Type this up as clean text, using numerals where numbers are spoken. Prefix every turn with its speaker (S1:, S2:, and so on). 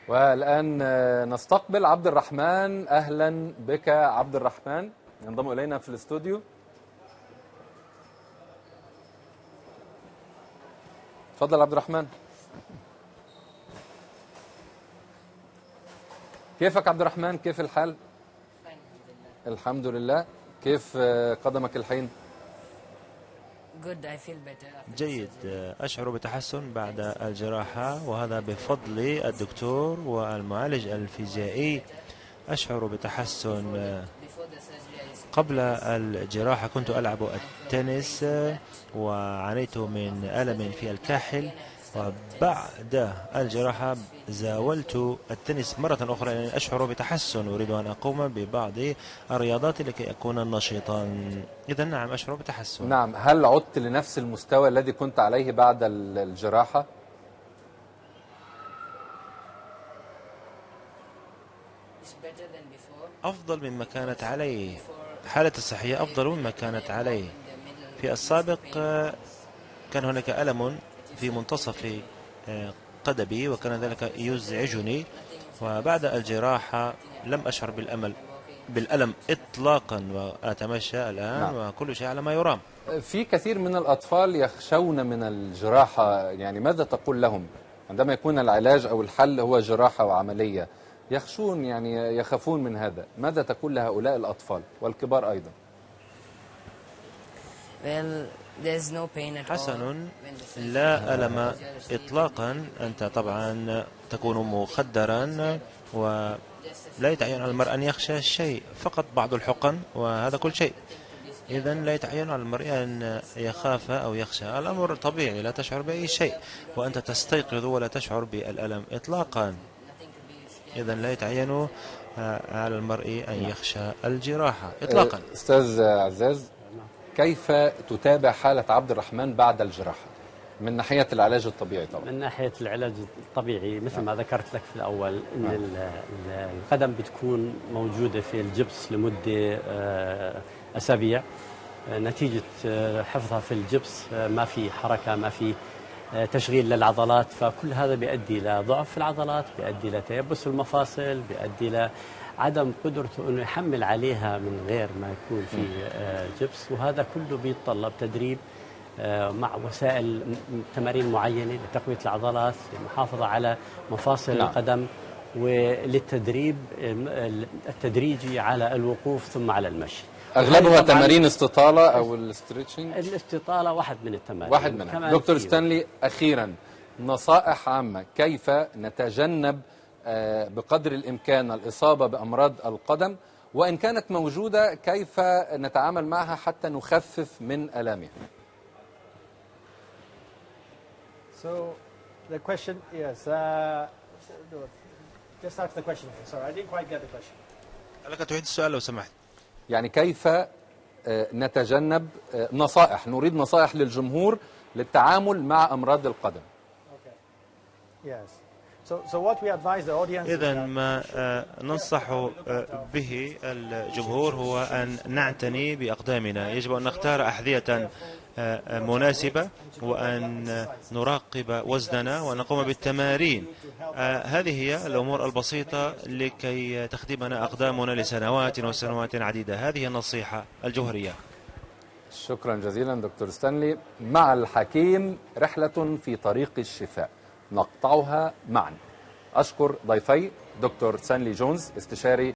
S1: والآن نستقبل عبد الرحمن. أهلا بك عبد الرحمن، ينضم إلينا في الاستوديو. تفضل عبد الرحمن. كيفك عبد الرحمن؟ كيف الحال؟ الحمد لله. كيف قدمك الحين؟
S2: جيد، أشعر بتحسن بعد الجراحة، وهذا بفضل الدكتور والمعالج الفيزيائي. أشعر بتحسن. قبل الجراحة كنت ألعب التنس وعانيت من ألم في الكاحل، وبعد الجراحة زاولت التنس مرة أخرى لأنني أشعر بتحسن. أريد أن أقوم ببعض الرياضات لكي أكون نشيطا. إذا نعم، أشعر بتحسن.
S1: نعم. هل عدت لنفس المستوى الذي كنت عليه بعد الجراحة؟
S2: أفضل مما كانت عليه. حالتي الصحية أفضل مما كانت عليه. في السابق كان هناك ألم في منتصف قدمي وكان ذلك يزعجني، وبعد الجراحة لم أشعر بالألم إطلاقا، وأتمشى الآن. نعم. وكل شيء على ما يرام.
S1: في كثير من الأطفال يخشون من الجراحة، يعني ماذا تقول لهم عندما يكون العلاج أو الحل هو جراحة وعملية؟ يخشون، يعني يخافون من هذا. ماذا تقول لهؤلاء الأطفال والكبار أيضا؟
S2: حسن، لا ألم إطلاقا. أنت طبعا تكون مخدرا، ولا يتعين على المرء أن يخشى الشيء، فقط بعض الحقن وهذا كل شيء. إذا لا يتعين على المرء أن يخاف أو يخشى. الأمر طبيعي، لا تشعر بأي شيء وأنت تستيقظ ولا تشعر بالألم إطلاقا. إذا لا يتعين على المرء أن يخشى الجراحة إطلاقا.
S1: أستاذ عزاز، كيف تتابع حالة عبد الرحمن بعد الجراحة من ناحية العلاج الطبيعي؟ طبعا
S3: من ناحية العلاج الطبيعي مثل ما ذكرت لك في الأول، إن القدم بتكون موجودة في الجبس لمدة أسابيع، نتيجة حفظها في الجبس ما في حركة، ما في تشغيل للعضلات، فكل هذا بيؤدي لضعف في العضلات، بيؤدي لتيبس المفاصل، بيؤدي لعدم قدرته أنه يحمل عليها من غير ما يكون في جبس. وهذا كله بيتطلب تدريب مع وسائل تمارين معينة لتقوية العضلات، للمحافظة على مفاصل القدم، وللتدريب التدريجي على الوقوف ثم على المشي.
S1: أغلبها تمارين استطالة أو الاستريتشنج.
S3: الاستطالة واحد من التمارين.
S1: واحد منها. دكتور ستانلي، أخيرا نصائح عامة كيف نتجنب بقدر الإمكان الإصابة بأمراض القدم، وإن كانت موجودة كيف نتعامل معها حتى نخفف من آلامها؟
S4: So the question, yes, just ask the question. Sorry, I didn't quite get the question.
S2: لك تعيد السؤال لو سمحت.
S1: يعني كيف نتجنب نصائح، نريد نصائح للجمهور للتعامل مع أمراض القدم.
S4: Okay. Yes. So what we advise the audience.
S2: إذا ما ننصح به الجمهور هو أن نعتني بأقدامنا. يجب أن نختار أحذية مناسبة، وأن نراقب وزننا، ونقوم بالتمارين. هذه هي الأمور البسيطة لكي تخدمنا أقدامنا لسنوات وسنوات عديدة. هذه النصيحة الجوهرية.
S1: شكرا جزيلا دكتور ستانلي. مع الحكيم رحلة في طريق الشفاء نقطعها معا. أشكر ضيفي دكتور ستانلي جونز، استشاري